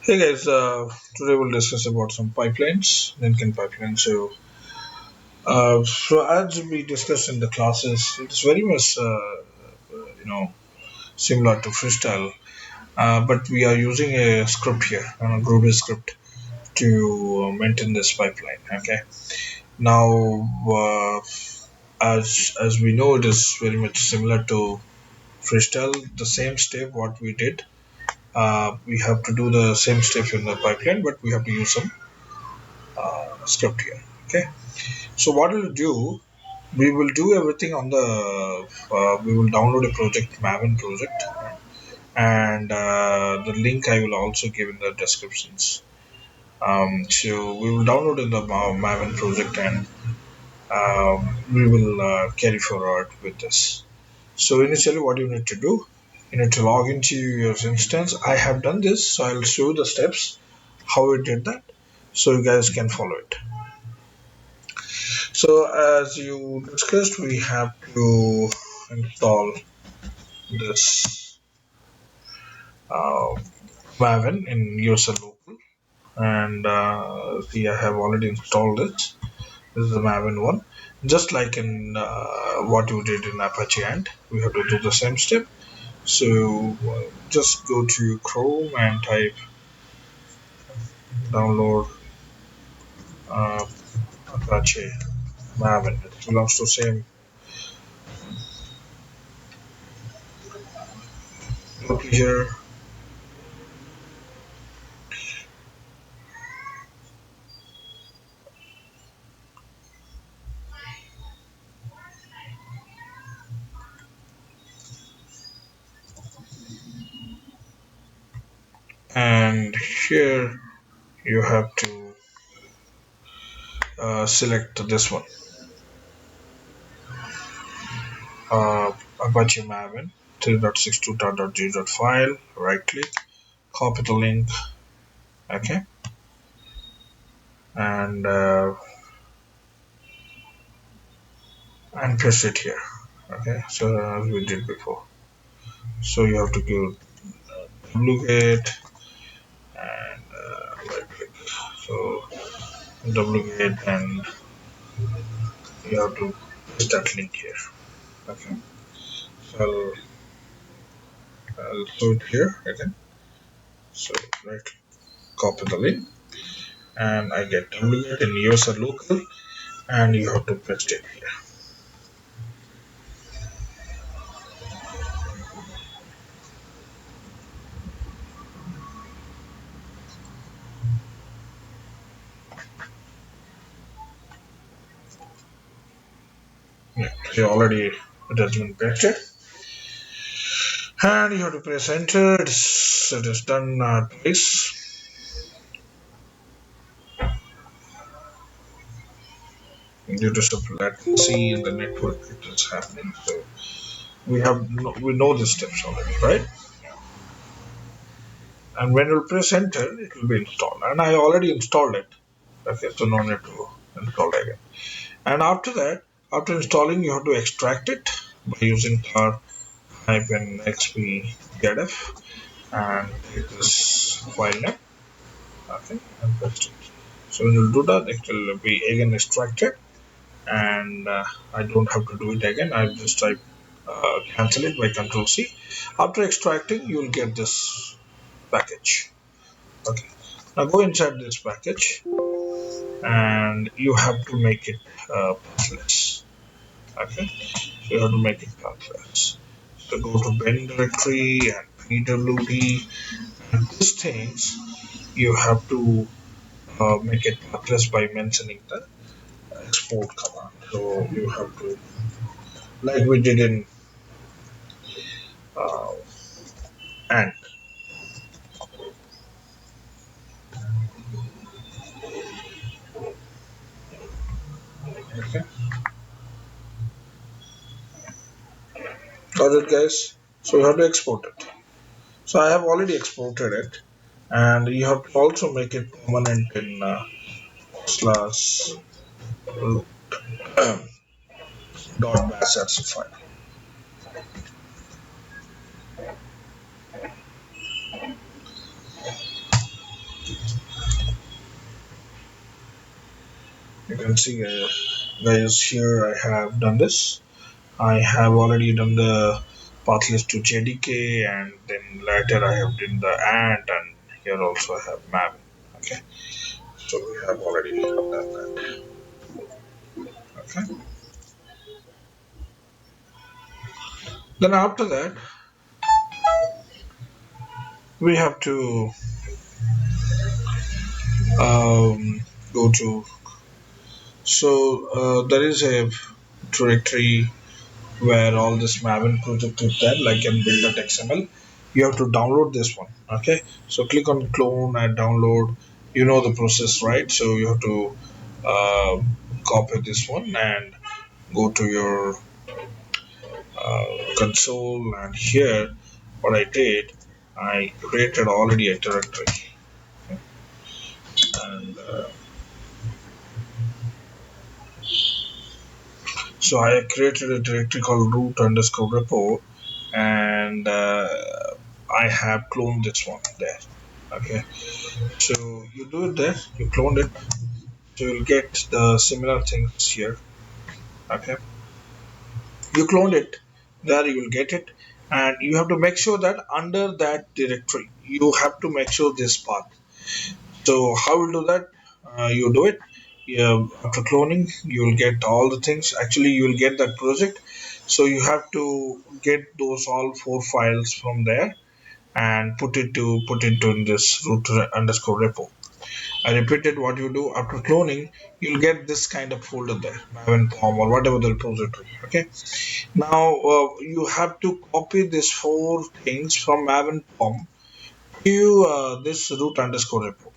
Hey guys, today we'll discuss about some pipelines, Jenkin pipeline. So as we discussed in the classes, it's very much similar to freestyle, but we are using a script here, a groovy script to maintain this pipeline. Okay. Now, as we know, it is very much similar to freestyle. The same step what we did. We have to do the same step in the pipeline, but we have to use some script here. Okay. So what we'll do, we will do everything on the, we will download a project, maven project, and the link I will also give in the descriptions. So we will download in the maven project, and we will carry forward with this. So initially what you need to do, you need to log into your instance. I have done this, so I'll show you the steps, how we did that, so you guys can follow it. So as you discussed, we have to install this uh, maven in user local, and see, I have already installed this. This is the maven one. Just like in what you did in Apache Ant, we have to do the same step. So just go to Chrome and type download uh, Apache maven. It belongs to same here. And here you have to select this one, Apache maven 3.62.0.file. Right click, copy the link, okay, and paste it here. Okay, so as we did before. So you have to give duplicate and right click. So duplicate, and you have to paste that link here. Okay, so I'll show it here again. So right, copy the link, and I get duplicate in user local, and you have to paste it here. Yeah, so already it has been pasted, and you have to press enter. It is done twice. Due to some latency in the network, it is happening. So we know the steps already, right? And when you press enter, it will be installed. And I already installed it. Okay, so no need to install it again. And after that, after installing, you have to extract it by using tar-xp and take this file name, okay, and paste it. So when you do that, it will be again extracted, and I don't have to do it again. I just type cancel it by Control C. After extracting, you will get this package. Okay, now go inside this package, and you have to make it pathless. Okay, so you have to make it pathless. So go to bin directory and pwd, and these things you have to make it pathless by mentioning the export command. So you have to, like we did in uh, ant. Okay, got it, guys? So you have to export it. So I have already exported it, and you have to also make it permanent in slash root dot bash as a file. can see, guys, here I have done this. I have already done the path list to JDK, and then later I have done the and here also I have maven. Okay, so we have already done that. Okay, then after that we have to um, go to. So there is a directory where all this maven project is there, like in build.xml. You have to download this one. Okay, so click on clone and download. You know the process, right? So you have to copy this one and go to your console, and here what I did, I created already a directory, and so I created a directory called root underscore repo, and I have cloned this one there. Okay, so you do it there, you cloned it, so you'll get the similar things here. Okay, you cloned it, there you will get it, and you have to make sure that under that directory you have to make sure this path. So how will do that? You do it, yeah, after cloning you will get all the things. Actually you will get that project, so you have to get those all four files from there and put into in this root underscore repo. I repeated, what you do after cloning, you'll get this kind of folder there, maven pom or whatever the repository. Okay, now you have to copy these four things from maven pom to this root underscore repo.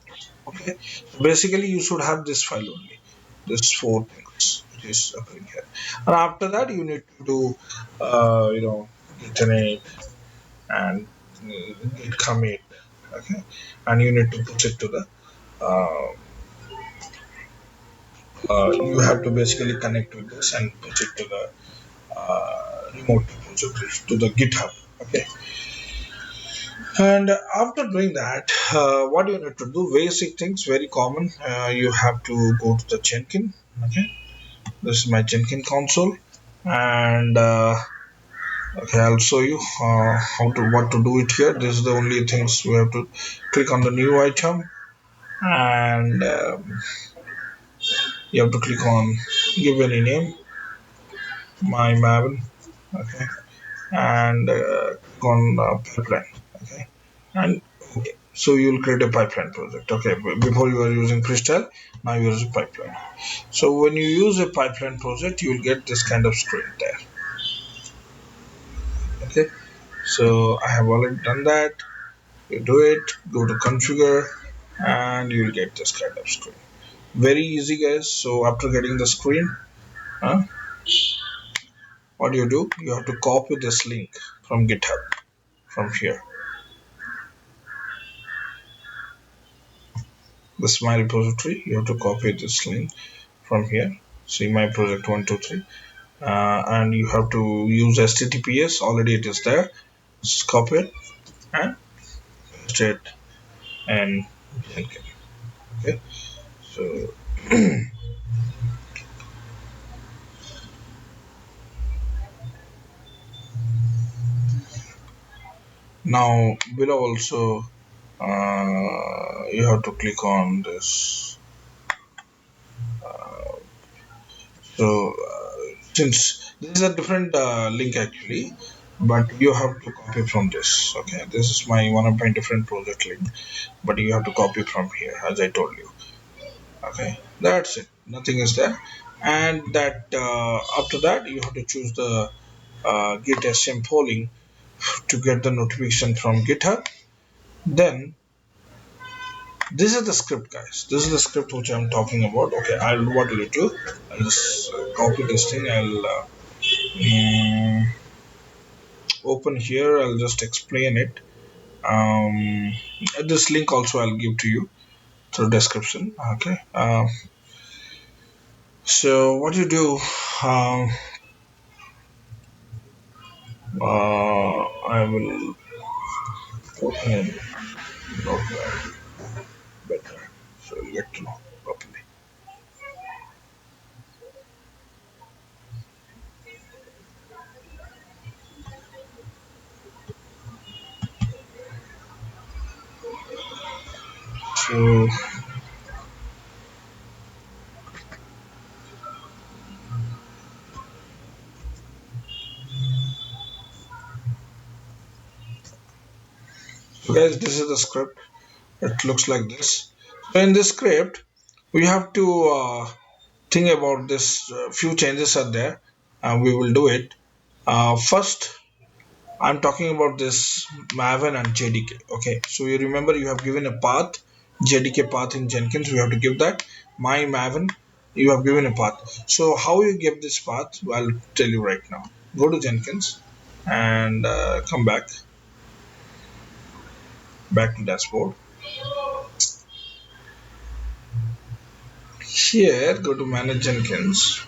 Okay, so basically you should have this file only, this four things which is appearing here, and after that you need to do git init and git commit. Okay, and you need to put it to the uh, you have to basically connect with this and put it to the remote repository, to the GitHub. Okay, and after doing that, what you need to do, basic things, very common. You have to go to the Jenkins. Okay, this is my Jenkins console, and okay, I'll show you how to what to do it here. This is the only things we have to click on the new item, and you have to click on give any name, my maven. Okay, and click on pipeline. Okay, and okay, so you'll create a pipeline project. Okay, before you are using crystal, now you use a pipeline. So when you use a pipeline project, you will get this kind of screen there. Okay, so I have already done that. You do it, go to configure, and you will get this kind of screen. Very easy, guys. So after getting the screen, uh, what do? You have to copy this link from GitHub from here. This is my repository. You have to copy this link from here. See my project 123, and you have to use HTTPS. Already it is there. Just copy it and paste it and Jenkins. Okay. So now below also you have to click on this. So since this is a different link actually, but you have to copy from this. Okay, this is my one of my different project link, but you have to copy from here as I told you. Okay, that's it, nothing is there. And that after that you have to choose the git SCM polling to get the notification from GitHub. Then this is the script, guys. This is the script which I'm talking about. Okay, I'll what will you do? I'll just copy this thing. I'll mm, open here. I'll just explain it. Um, this link also I'll give to you through description. Okay. So what you do? Um, I will open notepad better, so you get to know properly. So guys, this is the script. It looks like this. So in this script, we have to think about this. Few changes are there, and we will do it. First, I'm talking about this maven and jdk. Okay, so you remember you have given a path, jdk path in Jenkins. We have to give that my maven. You have given a path. So how you give this path? I'll tell you right now. Go to Jenkins and come back to dashboard. Here, go to manage Jenkins,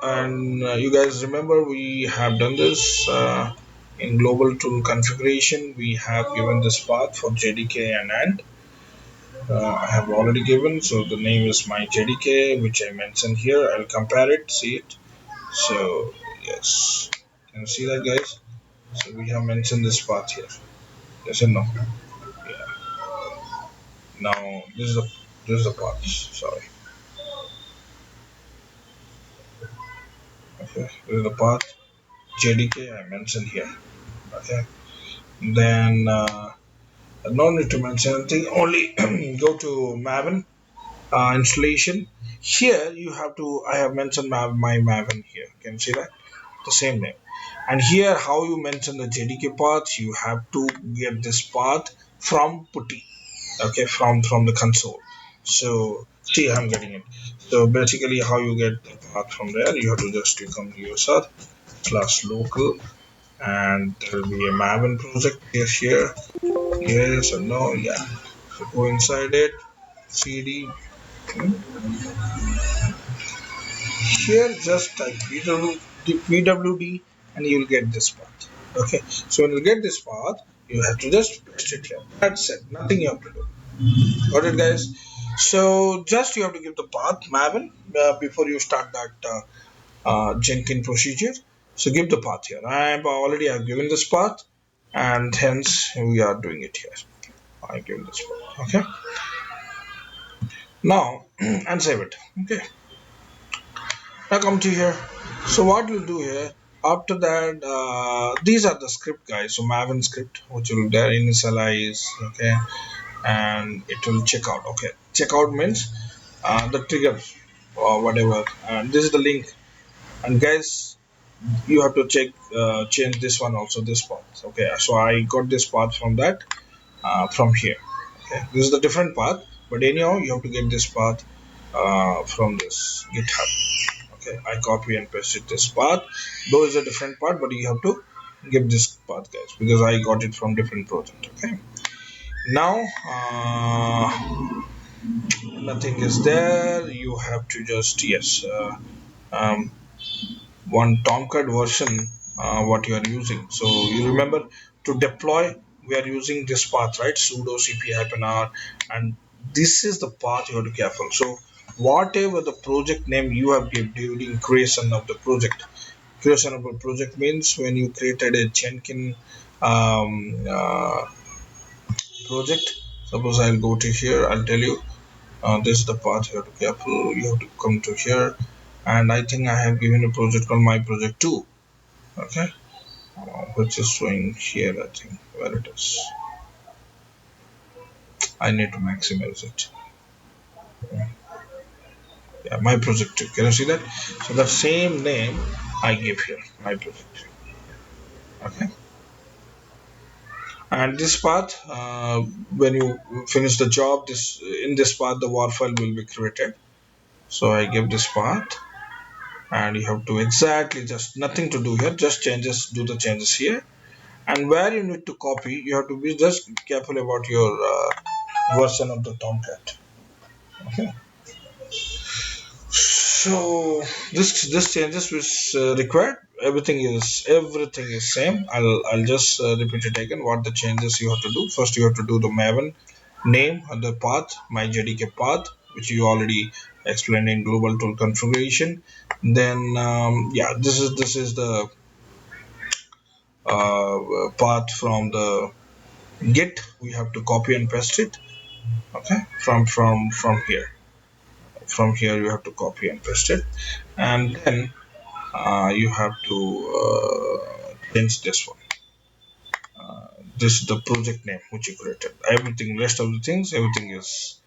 and you guys remember we have done this in global tool configuration. We have given this path for jdk and I have already given, so the name is myjdk, which I mentioned here. I'll compare it, see it. So yes, can you see that, guys? So we have mentioned this path here. Yes or no? Yeah. Now this is the path. Sorry. Okay. This is the path jdk I mentioned here. Okay. Then no need to mention anything. Only go to maven installation. Here you have to. I have mentioned my maven here. Can you see that? The same name. And here how you mention the jdk path, you have to get this path from putty. Okay, from the console. So see, I'm getting it. So basically how you get the path from there, you have to just you come to user plus local, and there will be a maven project here. Yes or no? Yeah. So go inside it, cd. Here just type pwd and you'll get this path. Okay, so when you get this path, you have to just paste it here. That's it, nothing you have to do. Got it, guys? So just you have to give the path maven before you start that Jenkins procedure. So give the path here. I've given this path, and hence we are doing it here. I give this path. Okay, now and save it. Okay, now come to here. So what you'll do here, after that, these are the script, guys. So maven script, which will there initialize. Okay, and it will check out. Okay, check out means the trigger or whatever, and this is the link. And guys, you have to change this one also, this path. Okay, so I got this path from that from here. Okay, this is the different path, but anyhow you have to get this path from this github. Okay, I copy and pasted this path, though it's a different path, but you have to give this path, guys, because I got it from different project. Okay, now nothing is there. You have to just yes um, one Tomcat version what you are using. So you remember, to deploy we are using this path, right? Sudo cp-r, and this is the path you have to be careful. So whatever the project name you have given during creation of the project, creation of a project means when you created a Jenkin um, uh, project. Suppose I'll go to here, I'll tell you this is the path you have to careful. You have to come to here, and I think I have given a project called my project 2. Okay, which is showing here. I think where it is, I need to maximize it. Yeah, my project 2, can you see that? So the same name I give here, my project. Okay, and this path, when you finish the job, this in this path the war file will be created. So I give this path, and you have to exactly just nothing to do here, just changes, do the changes here. And where you need to copy, you have to be just careful about your version of the Tomcat. Okay, so this changes which required, everything is same. I'll just repeat it again, what the changes you have to do. First you have to do the maven name and the path, my jdk path, which you already explained in global tool configuration. Then yeah, this is the path from the Git, we have to copy and paste it. Okay, from here. From here you have to copy and paste it, and then you have to change this one. This is the project name which you created. Everything, rest of the things, everything is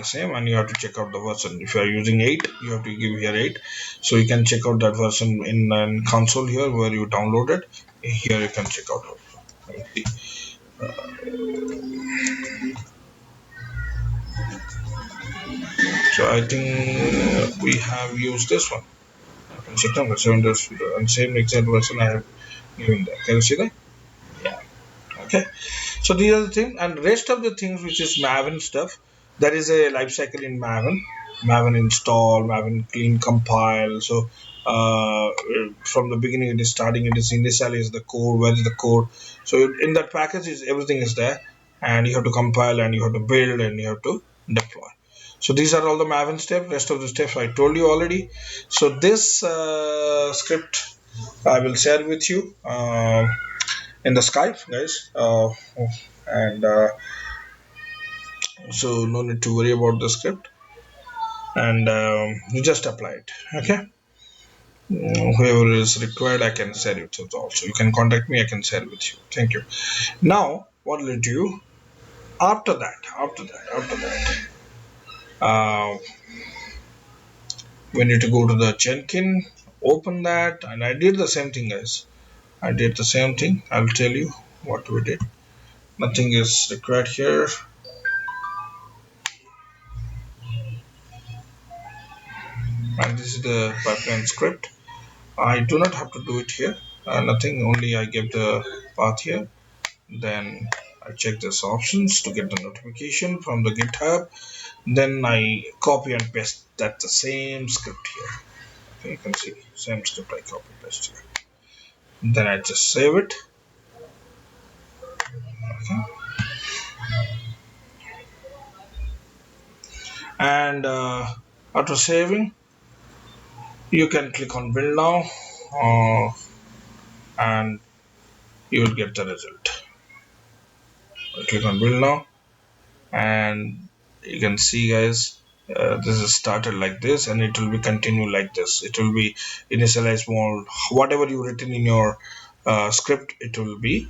same, and you have to check out the version. If you are using 8, you have to give here 8. So you can check out that version in console here where you downloaded. Here you can check out. Let me see. So I think we have used this one. I can check out the 7 and same exact version I have given there. Can you see that? Yeah. Okay. So these are the things, and rest of the things which is maven stuff. There is a life cycle in maven. Maven install, maven clean, compile. So from the beginning it is starting. It is initialize the code. Where is the code? So in that package is everything is there, and you have to compile, and you have to build, and you have to deploy. So these are all the maven steps. Rest of the steps I told you already. So this script I will share with you in the Skype, guys. And so no need to worry about the script, and you just apply it. Okay. Whoever is required, I can share it with also. You can contact me, I can share with you. Thank you. Now what will you do after that, we need to go to the Jenkin, open that, and I did the same thing, guys. I did the same thing. I'll tell you what we did. Nothing is required here. And this is the pipeline script. I do not have to do it here. Nothing, only I give the path here. Then I check this options to get the notification from the GitHub. Then I copy and paste that the same script here. Okay, you can see same script I copy and paste here. Then I just save it. Okay. And after saving, you can click on build now, and you will get the result. Click on build now, and you can see, guys, this is started like this, and it will be continue like this. It will be initialize mode, whatever you written in your script, it will be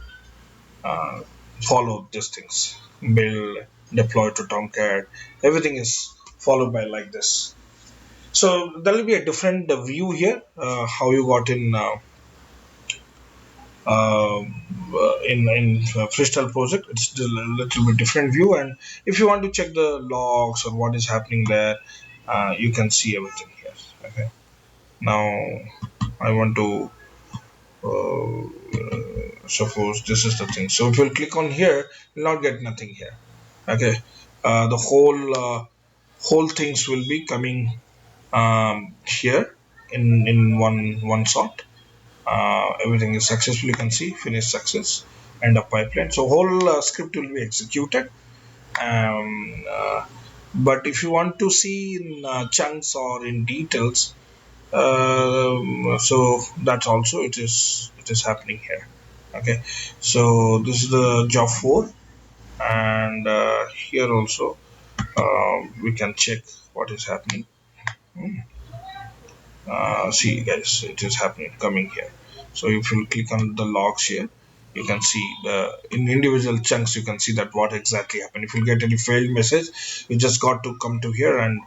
uh, follow these things, build, deploy to Tomcat, everything is followed by like this. So there will be a different view here, how you got uh, in freestyle project. It's a little bit different view, and if you want to check the logs or what is happening there, you can see everything here. Okay, now I want to suppose this is the thing. So if you click on here, you'll not get nothing here. Okay, the whole things will be coming here in one shot. Everything is successful. You can see finish success, end of pipeline. So whole script will be executed. um, uh, but if you want to see in chunks or in details, so that's also it is happening here. Okay, so this is the job 4, and here also we can check what is happening. See, guys, it is happening coming here. So if you click on the logs here, you can see the in individual chunks, you can see that what exactly happened. If you get any failed message, you just got to come to here and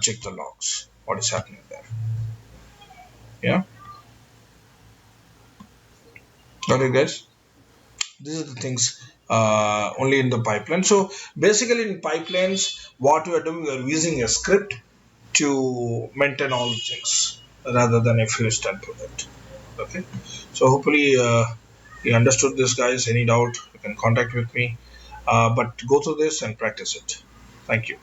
check the logs, what is happening there. Yeah, got it, guys. These are the things only in the pipeline. So basically in pipelines, what we are doing, we are using a script to maintain all the things rather than a freestyle project. Okay, so hopefully you understood this, guys. Any doubt, you can contact with me, but go through this and practice it. Thank you.